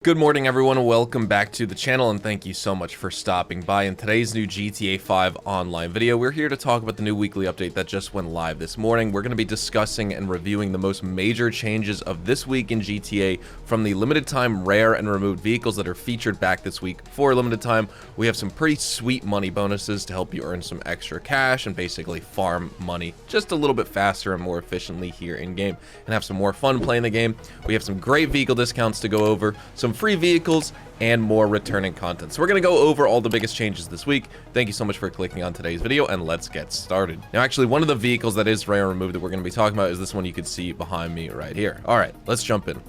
Good morning everyone, welcome back to the channel and thank you so much for stopping by. In today's new GTA 5 Online video, we're here to talk about the new weekly update that just went live this morning. We're going to be discussing and reviewing the most major changes of this week in GTA from the limited time rare and removed vehicles that are featured back this week for a limited time. We have some pretty sweet money bonuses to help you earn some extra cash and basically farm money just a little bit faster and more efficiently here in game and have some more fun playing the game. We have some great vehicle discounts to go over, some free vehicles, and more returning content. So we're going to go over all the biggest changes this week. Thank you so much for clicking on today's video, and let's get started. Now, actually, one of the vehicles that is rare and removed that we're going to be talking about is this one you can see behind me right here. All right, let's jump in.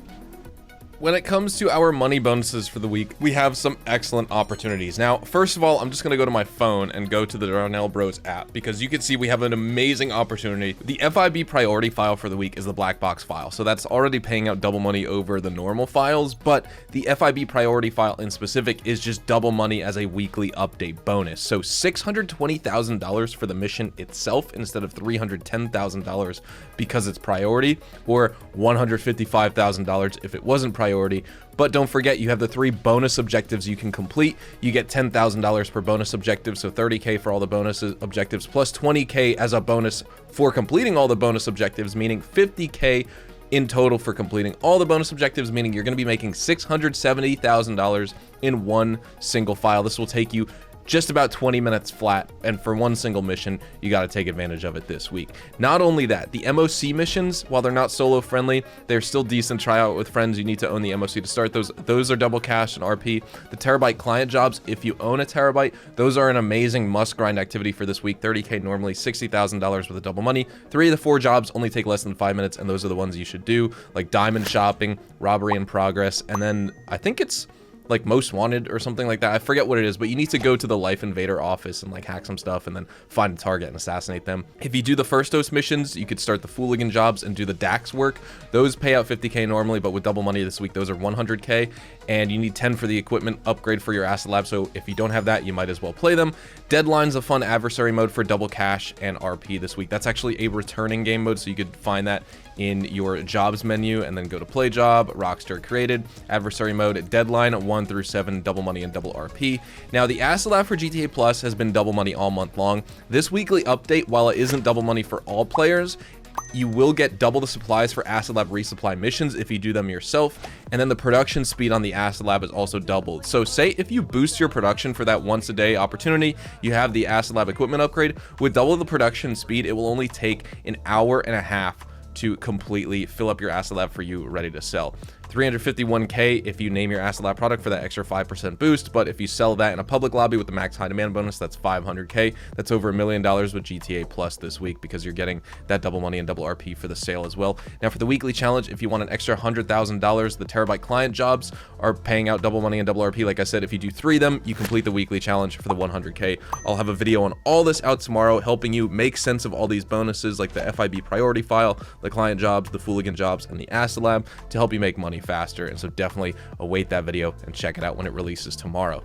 When it comes to our money bonuses for the week, we have some excellent opportunities. Now, first of all, I'm just going to go to my phone and go to the Darnell Bros app because you can see we have an amazing opportunity. The FIB priority file for the week is the black box file. So that's already paying out double money over the normal files, but the FIB priority file in specific is just double money as a weekly update bonus. So $620,000 for the mission itself instead of $310,000 because it's priority, or $155,000 if it wasn't priority. But don't forget, you have the 3 bonus objectives you can complete. You get $10,000 per bonus objective, so $30K for all the bonus objectives, plus $20K as a bonus for completing all the bonus objectives, meaning $50K in total for completing all the bonus objectives, meaning you're going to be making $670,000 in one single file. This will take you just about 20 minutes flat, and for one single mission, you got to take advantage of it this week. Not only that, the MOC missions, while they're not solo friendly, they're still decent. Try out with friends. You need to own the MOC to start those. Those are double cash and RP. The terabyte client jobs, if you own a terabyte, those are an amazing must grind activity for this week. $30K normally, $60,000 with a double money. 3 of the 4 jobs only take less than 5 minutes, and those are the ones you should do, like diamond shopping, robbery in progress, and then I think it's like most wanted or something like that. I forget what it is, but you need to go to the Life Invader office and like hack some stuff and then find a target and assassinate them. If you do the first dose missions, you could start the Fooligan jobs and do the DAX work. Those pay out 50K normally, but with double money this week, those are 100K, and you need 10 for the equipment upgrade for your asset lab. So if you don't have that, you might as well play them. Deadline's a fun adversary mode for double cash and RP this week. That's actually a returning game mode, so you could find that in your jobs menu and then go to play job, Rockstar created, adversary mode, deadline 1 through 7, double money and double RP. Now, the asset lab for GTA Plus has been double money all month long. This weekly update, while it isn't double money for all players, you will get double the supplies for Asset Lab resupply missions if you do them yourself, and then the production speed on the Asset Lab is also doubled. So say if you boost your production for that once a day opportunity, you have the Asset Lab equipment upgrade. With double the production speed, it will only take an hour and a half to completely fill up your Asset Lab for you ready to sell. 351K if you name your Asset Lab product for that extra 5% boost, but if you sell that in a public lobby with the max high demand bonus, that's 500K. That's over $1 million with GTA Plus this week because you're getting that double money and double RP for the sale as well. Now, for the weekly challenge, if you want an extra $100,000, the terabyte client jobs are paying out double money and double RP. Like I said, if you do 3 of them, you complete the weekly challenge for the 100K. I'll have a video on all this out tomorrow, helping you make sense of all these bonuses like the FIB priority file, the client jobs, the Fooligan jobs, and the Asset Lab to help you make money faster. And so definitely await that video and check it out when it releases tomorrow.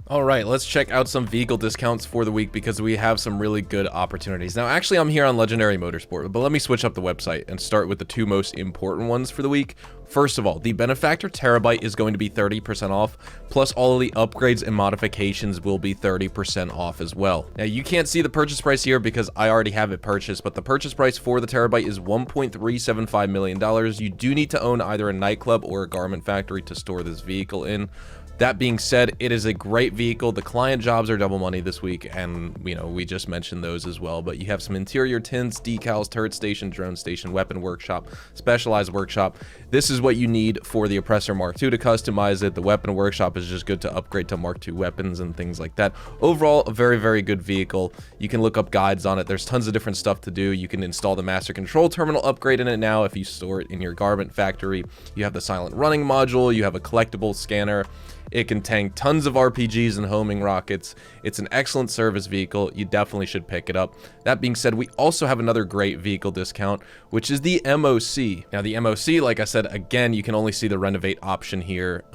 All right, let's check out some vehicle discounts for the week because we have some really good opportunities. Now, actually, I'm here on Legendary Motorsport, but let me switch up the website and start with the 2 most important ones for the week. First of all, the Benefactor Terabyte is going to be 30% off, plus all of the upgrades and modifications will be 30% off as well. Now, you can't see the purchase price here because I already have it purchased, but the purchase price for the Terabyte is $1.375 million. You do need to own either a nightclub or a garment factory to store this vehicle in. That being said, it is a great vehicle. The client jobs are double money this week, and you know, we just mentioned those as well, but you have some interior tints, decals, turret station, drone station, weapon workshop, specialized workshop. This is what you need for the Oppressor Mark II to customize it. The weapon workshop is just good to upgrade to Mark II weapons and things like that. Overall, a very, very good vehicle. You can look up guides on it. There's tons of different stuff to do. You can install the master control terminal upgrade in it now if you store it in your garment factory. You have the silent running module. You have a collectible scanner. It can tank tons of RPGs and homing rockets. It's an excellent service vehicle. You definitely should pick it up. That being said, we also have another great vehicle discount, which is the MOC. Now, the MOC, like I said, again, you can only see the renovate option here.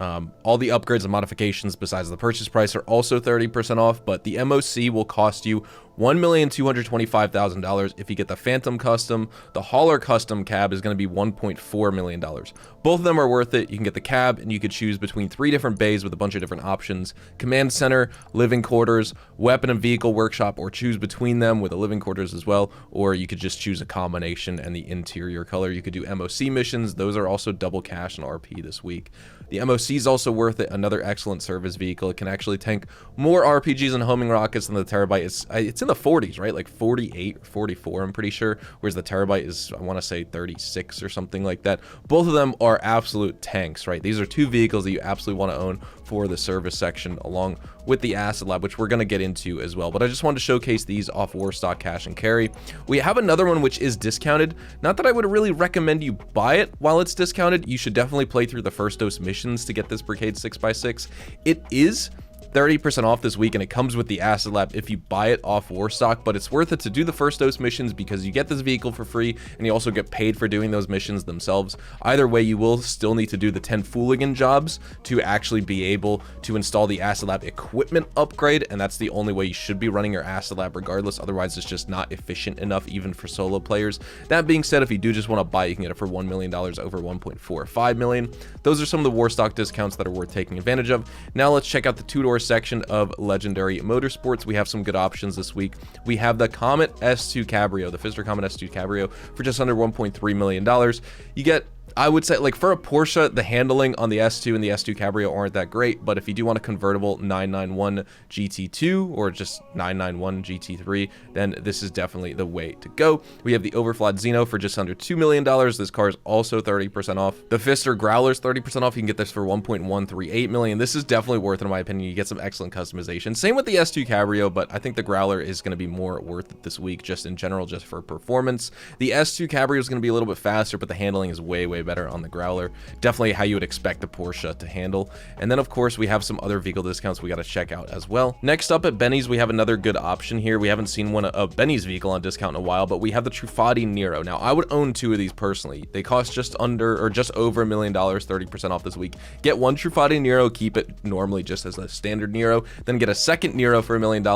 All the upgrades and modifications besides the purchase price are also 30% off, but the MOC will cost you $1,225,000. If you get the Phantom Custom, the Hauler Custom cab is going to be $1.4 million. Both of them are worth it. You can get the cab, and you could choose between 3 different bays with a bunch of different options: command center, living quarters, weapon and vehicle workshop, or choose between them with the living quarters as well, or you could just choose a combination and the interior color. You could do MOC missions. Those are also double cash and RP this week. The MOC is also worth it. Another excellent service vehicle. It can actually tank more RPGs and homing rockets than the Terabyte. It's in the 40s, right? Like 48, 44, I'm pretty sure. Whereas the Terabyte is, I want to say 36 or something like that. Both of them are absolute tanks, right? These are 2 vehicles that you absolutely want to own for the service section, along with the Acid Lab, which we're going to get into as well. But I just wanted to showcase these off Warstock Cash and Carry. We have another one which is discounted. Not that I would really recommend you buy it while it's discounted. You should definitely play through the first dose missions to get this Brigade 6x6. It is 30% off this week, and it comes with the Acid Lab if you buy it off Warstock, but it's worth it to do the first dose missions because you get this vehicle for free and you also get paid for doing those missions themselves. Either way, you will still need to do the 10 Fooligan jobs to actually be able to install the Acid Lab equipment upgrade, and that's the only way you should be running your Acid Lab regardless. Otherwise, it's just not efficient enough even for solo players. That being said, if you do just want to buy it, you can get it for $1 million over 1.45 million. Those are some of the Warstock discounts that are worth taking advantage of. Now let's check out the 2-door section of Legendary Motorsports. We have some good options this week. We have the Comet S2 Cabrio, the Pfister Comet S2 Cabrio, for just under $1.3 million. You get, I would say, like, for a Porsche, the handling on the S2 and the S2 Cabrio aren't that great, but if you do want a convertible 991 GT2 or just 991 GT3, then this is definitely the way to go. We have the Overflod Xeno for just under $2 million. This car is also 30% off. The Pfister Growler is 30% off. You can get this for $1.138 million. This is definitely worth it, in my opinion. You get some excellent customization. Same with the S2 Cabrio, but I think the Growler is going to be more worth it this week, just in general, just for performance. The S2 Cabrio is going to be a little bit faster, but the handling is way better on the Growler. Definitely how you would expect the Porsche to handle. And then, of course, we have some other vehicle discounts we got to check out as well. Next up at Benny's, we have another good option here. We haven't seen one of Benny's vehicle on discount in a while, but we have the Truffati Nero. Now, I would own 2 of these personally. They cost just under, or just over $1 million, 30% off this week. Get one Truffati Nero, keep it normally just as a standard Nero, then get a second Nero for $1 million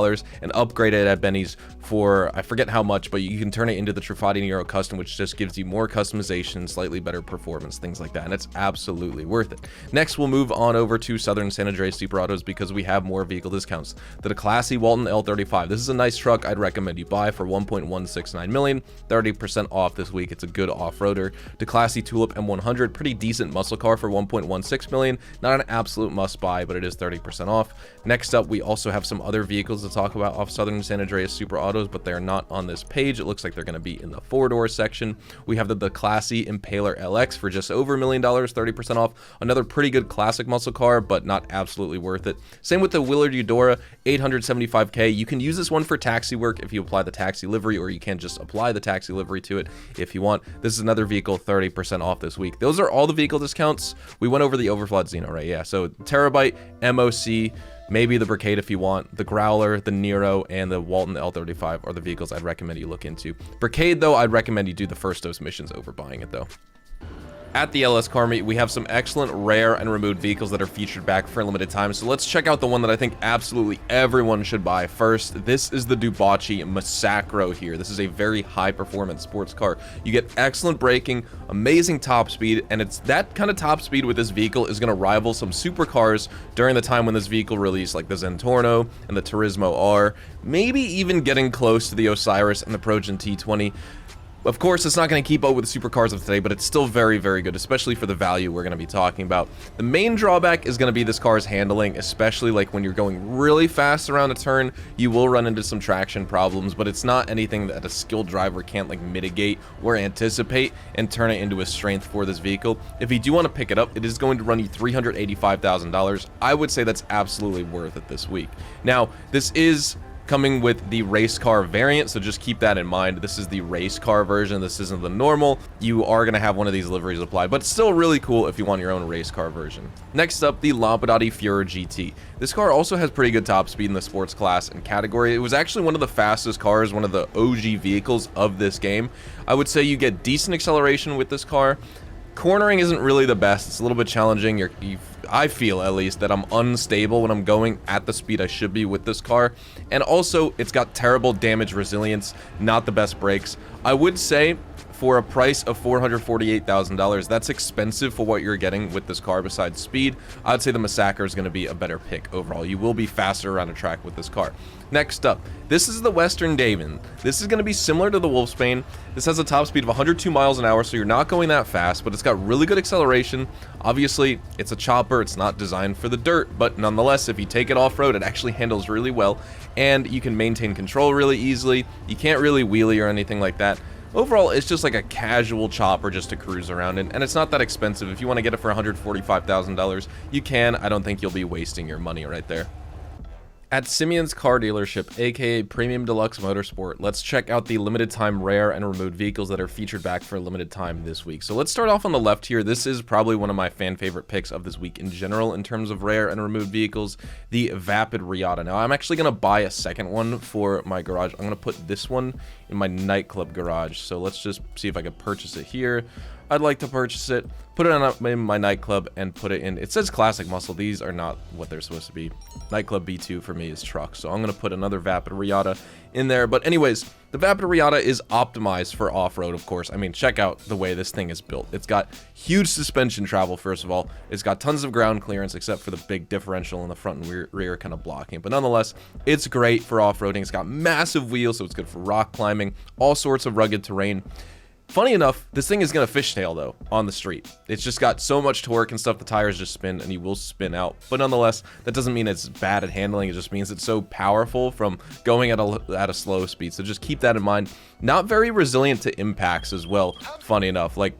and upgrade it at Benny's for, I forget how much, but you can turn it into the Truffati Nero Custom, which just gives you more customization, slightly better performance, things like that, and it's absolutely worth it. Next, we'll move on over to Southern San Andreas Super Autos because we have more vehicle discounts. The classy Walton L35. This is a nice truck. I'd recommend you buy for $1.169 million, 30% off this week. It's a good off-roader. The classy Tulip M100, pretty decent muscle car for $1.16 million. Not an absolute must-buy, but it is 30% off. Next up, we also have some other vehicles to talk about off Southern San Andreas Super Autos, but they're not on this page. It looks like they're going to be in the 4-door section. We have the classy Impaler LX for just over $1 million, 30% off. Another pretty good classic muscle car, but not absolutely worth it. Same with the Willard Eudora, $875K. You can use this one for taxi work if you apply the taxi livery, or you can just apply the taxi livery to it if you want. This is another vehicle 30% off this week. Those are all the vehicle discounts. We went over the Overflod Xeno, right? Yeah, so Terabyte, MOC, maybe the Brigade if you want, the Growler, the Nero, and the Walton L35 are the vehicles I'd recommend you look into. Brigade, though, I'd recommend you do the first dose missions over buying it, though. At the LS Carmy, we have some excellent rare and removed vehicles that are featured back for a limited time, so let's check out the one that I think absolutely everyone should buy first. This is the Dubocci Massacro here. This is a very high-performance sports car. You get excellent braking, amazing top speed, and it's that kind of top speed with this vehicle is going to rival some supercars during the time when this vehicle released, like the Zentorno and the Turismo R, maybe even getting close to the Osiris and the Progen T20. Of course, it's not going to keep up with the supercars of today, but it's still very good, especially for the value we're going to be talking about. The main drawback is going to be this car's handling, especially like when you're going really fast around a turn. You will run into some traction problems, but it's not anything that a skilled driver can't like mitigate or anticipate and turn it into a strength for this vehicle. If you do want to pick it up, it is going to run you $385,000. I would say that's absolutely worth it this week. Now, this is coming with the race car variant, so just keep that in mind. This is the race car version. This isn't the normal. You are going to have one of these liveries applied, but still really cool if you want your own race car version. Next up, the Lampadati Furor GT. This car also has pretty good top speed in the sports class and category. It was actually one of the fastest cars, one of the OG vehicles of this game. I would say you get decent acceleration with this car. Cornering isn't really the best. It's a little bit challenging. I feel, at least, that I'm unstable when I'm going at the speed I should be with this car. And also, it's got terrible damage resilience, not the best brakes. I would say, for a price of $448,000, that's expensive for what you're getting with this car besides speed. I'd say the Massacre is going to be a better pick overall. You will be faster around a track with this car. Next up, this is the Western Damon. This is going to be similar to the Wolfsbane. This has a top speed of 102 miles an hour, so you're not going that fast, but it's got really good acceleration. Obviously, it's a chopper. It's not designed for the dirt, but nonetheless, if you take it off-road, it actually handles really well, and you can maintain control really easily. You can't really wheelie or anything like that. Overall, it's just like a casual chopper just to cruise around in, and it's not that expensive. If you want to get it for $145,000, you can. I don't think you'll be wasting your money right there. At Simeon's Car Dealership, aka Premium Deluxe Motorsport, let's check out the limited time rare and removed vehicles that are featured back for a limited time this week. So let's start off on the left here. This is probably one of my fan favorite picks of this week in general in terms of rare and removed vehicles, the Vapid Riata. Now, I'm actually going to buy a second one for my garage. I'm going to put this one in my nightclub garage. So let's just see if I can purchase it here. I'd like to purchase it, put it in my nightclub, and put it in. It says classic muscle. These are not what they're supposed to be. Nightclub B2 for me is truck, so I'm going to put another Vapid Riata in there. But anyways, the Vapid Riata is optimized for off-road, of course. I mean, check out the way this thing is built. It's got huge suspension travel, first of all. It's got tons of ground clearance, except for the big differential in the front and rear kind of blocking. But nonetheless, it's great for off-roading. It's got massive wheels, so it's good for rock climbing, all sorts of rugged terrain. Funny enough, this thing is going to fishtail, though, on the street. It's just got so much torque and stuff, the tires just spin, and you will spin out. But nonetheless, that doesn't mean it's bad at handling. It just means it's so powerful from going at a slow speed. So just keep that in mind. Not very resilient to impacts as well, funny enough. Like,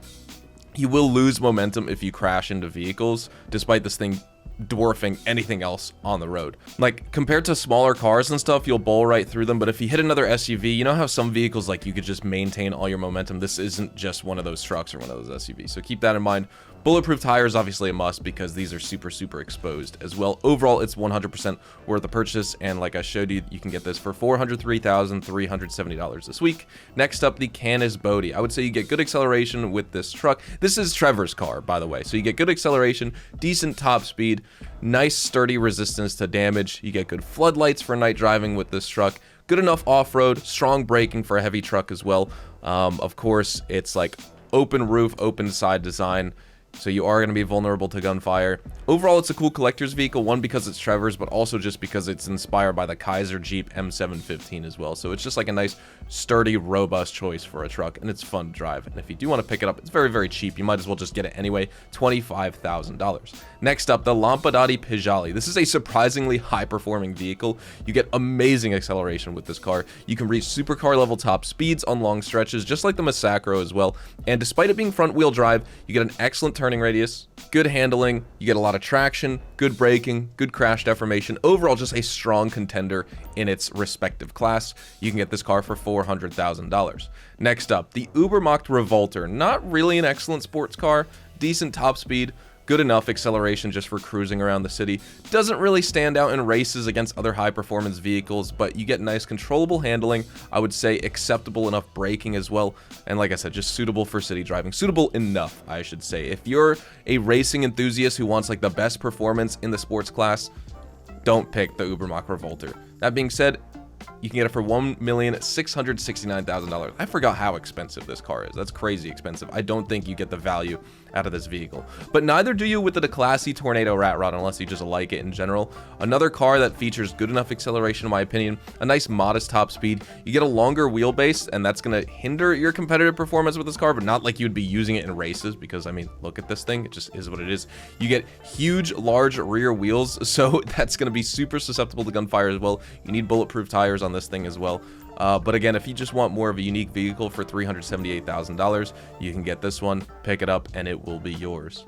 you will lose momentum if you crash into vehicles, despite this thing dwarfing anything else on the road. Like, compared to smaller cars and stuff, you'll bowl right through them, but if you hit another SUV, you know how some vehicles, like, you could just maintain all your momentum? This isn't just one of those trucks or one of those SUVs, so keep that in mind. Bulletproof tires, obviously a must, because these are super exposed as well. Overall, it's 100% worth the purchase, and like I showed you, you can get this for $403,370 this week. Next up, the Canis Bodhi. I would say you get good acceleration with this truck. This is Trevor's car, by the way, so you get good acceleration, decent top speed, nice sturdy resistance to damage. You get good floodlights for night driving with this truck. Good enough off-road, strong braking for a heavy truck as well. Of course, it's like open roof, open side design, so you are going to be vulnerable to gunfire. Overall, it's a cool collector's vehicle, one because it's Trevor's, but also just because it's inspired by the Kaiser Jeep M715 as well. So it's just like a nice, sturdy, robust choice for a truck, and it's fun to drive. And if you do want to pick it up, it's very cheap. You might as well just get it anyway, $25,000. Next up, the Lampadati Pijali. This is a surprisingly high-performing vehicle. You get amazing acceleration with this car. You can reach supercar level top speeds on long stretches, just like the Massacro as well. And despite it being front-wheel drive, you get an excellent turning radius, good handling, you get a lot of traction, good braking, good crash deformation. Overall, just a strong contender in its respective class. You can get this car for $400,000. Next up, the Ubermacht Revolter. Not really an excellent sports car, decent top speed, good enough acceleration just for cruising around the city. Doesn't really stand out in races against other high-performance vehicles, but you get nice controllable handling. I would say acceptable enough braking as well. And like I said, just suitable for city driving. Suitable enough, I should say. If you're a racing enthusiast who wants like the best performance in the sports class, don't pick the Ubermacht Revolter. That being said, you can get it for $1,669,000. I forgot how expensive this car is. That's crazy expensive. I don't think you get the value out of this vehicle. But neither do you with the classy Tornado Rat Rod, unless you just like it in general. Another car that features good enough acceleration, in my opinion, a nice modest top speed. You get a longer wheelbase, and that's going to hinder your competitive performance with this car, but not like you'd be using it in races, because, I mean, look at this thing. It just is what it is. You get huge, large rear wheels, so that's going to be super susceptible to gunfire as well. You need bulletproof tires on this thing as well. But again, if you just want more of a unique vehicle for $378,000, you can get this one, pick it up, and it will be yours.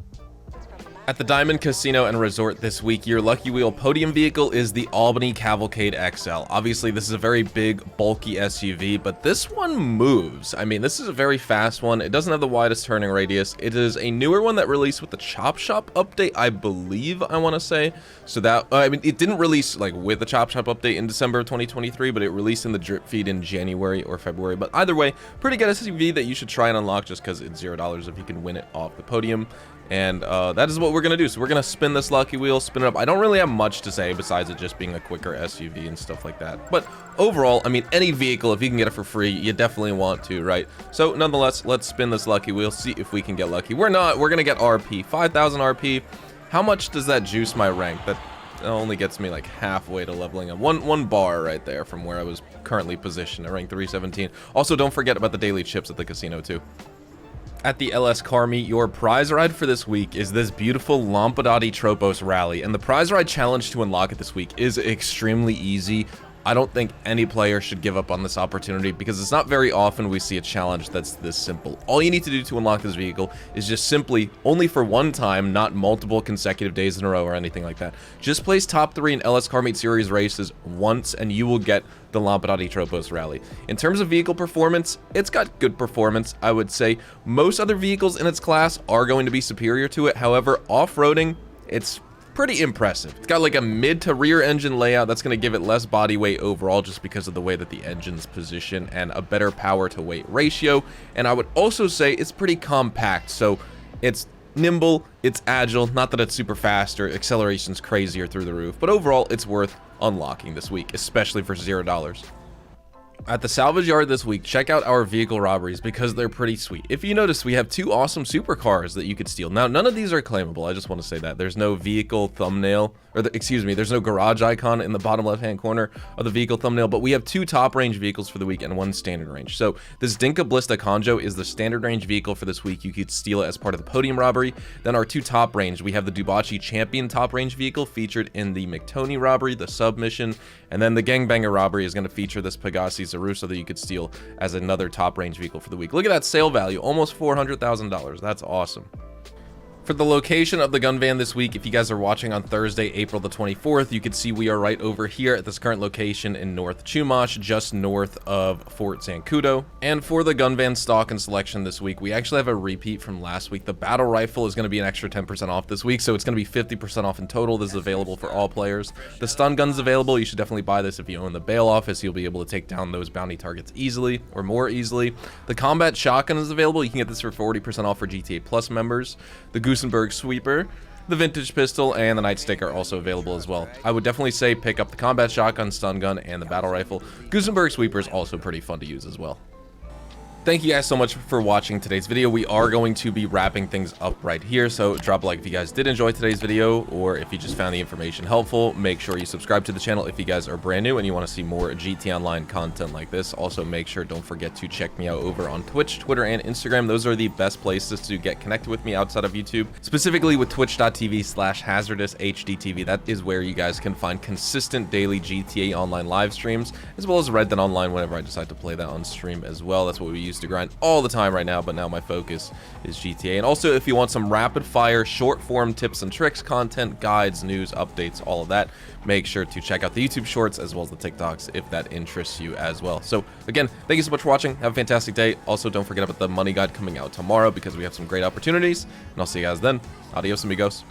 At the Diamond Casino and Resort this week, your Lucky Wheel podium vehicle is the Albany Cavalcade XL. Obviously, this is a very big, bulky SUV, but this one moves. I mean, this is a very fast one. It doesn't have the widest turning radius. It is a newer one that released with the Chop Shop update, I believe, I want to say. So that, I mean, it didn't release like with the Chop Shop update in December of 2023, but it released in the drip feed in January or February. But either way, pretty good SUV that you should try and unlock just because it's $0 if you can win it off the podium. And that is what we're going to do. So we're going to spin this Lucky Wheel, spin it up. I don't really have much to say besides it just being a quicker SUV and stuff like that. But overall, I mean, any vehicle, if you can get it for free, you definitely want to, right? So nonetheless, let's spin this Lucky Wheel, see if we can get lucky. We're not. We're going to get RP, 5,000 RP. How much does that juice my rank? That only gets me like halfway to leveling up. One bar right there from where I was currently positioned at rank 317. Also, don't forget about the daily chips at the casino too. At the LS Carmy, your prize ride for this week is this beautiful Lampadati Tropos rally, and the prize ride challenge to unlock it this week is extremely easy. I don't think any player should give up on this opportunity because it's not very often we see a challenge that's this simple. All you need to do to unlock this vehicle is just simply, only for one time, not multiple consecutive days in a row or anything like that. Just place top 3 in LS Car Meet Series races once and you will get the Lampadati Tropos rally. In terms of vehicle performance, it's got good performance, I would say. Most other vehicles in its class are going to be superior to it. However, off-roading, it's pretty impressive. It's got like a mid to rear engine layout that's going to give it less body weight overall just because of the way that the engine's positioned and a better power to weight ratio. And I would also say it's pretty compact, so it's nimble, it's agile, not that it's super fast or acceleration's crazier through the roof, but overall it's worth unlocking this week, especially for $0. At the salvage yard this week, check out our vehicle robberies because they're pretty sweet. If you notice, we have 2 awesome supercars that you could steal. Now, none of these are claimable. I just want to say that. There's no vehicle thumbnail, or excuse me, there's no garage icon in the bottom left-hand corner of the vehicle thumbnail, but we have 2 top range vehicles for the week and 1 standard range. So this Dinka Blista Conjo is the standard range vehicle for this week. You could steal it as part of the podium robbery. Then our 2 top range, we have the Dubachi Champion top range vehicle featured in the McTony robbery, the submission, and then the Gangbanger robbery is going to feature this Pegassi Zaruso that you could steal as another top range vehicle for the week. Look at that sale value, almost $400,000. That's awesome. For the location of the gun van this week, if you guys are watching on Thursday, April the 24th, you can see we are right over here at this current location in North Chumash, just north of Fort Zancudo. And for the gun van stock and selection this week, we actually have a repeat from last week. The battle rifle is going to be an extra 10% off this week, so it's going to be 50% off in total. This is available for all players. The stun gun's available. You should definitely buy this if you own the bail office. You'll be able to take down those bounty targets easily or more easily. The combat shotgun is available. You can get this for 40% off for GTA Plus members. The Goosenberg Sweeper, the vintage pistol, and the nightstick are also available as well. I would definitely say pick up the combat shotgun, stun gun, and the battle rifle. Goosenberg Sweeper is also pretty fun to use as well. Thank you guys so much for watching today's video. We are going to be wrapping things up right here, so drop a like if you guys did enjoy today's video, or if you just found the information helpful. Make sure you subscribe to the channel if you guys are brand new and you want to see more GT Online content like this. Also, make sure, don't forget to check me out over on Twitch, Twitter, and Instagram. Those are the best places to get connected with me outside of YouTube, specifically with twitch.tv/hazardoushdtv. That is where you guys can find consistent daily GTA Online live streams, as well as Red Dead Online whenever I decide to play that on stream as well. That's what we use to grind all the time right now, but now my focus is GTA. And also, if you want some rapid fire short form tips and tricks content, guides, news, updates, all of that, make sure to check out the YouTube shorts as well as the TikToks if that interests you as well. So again, thank you so much for watching. Have a fantastic day. Also, don't forget about the money guide coming out tomorrow because we have some great opportunities, and I'll see you guys then. Adios, amigos.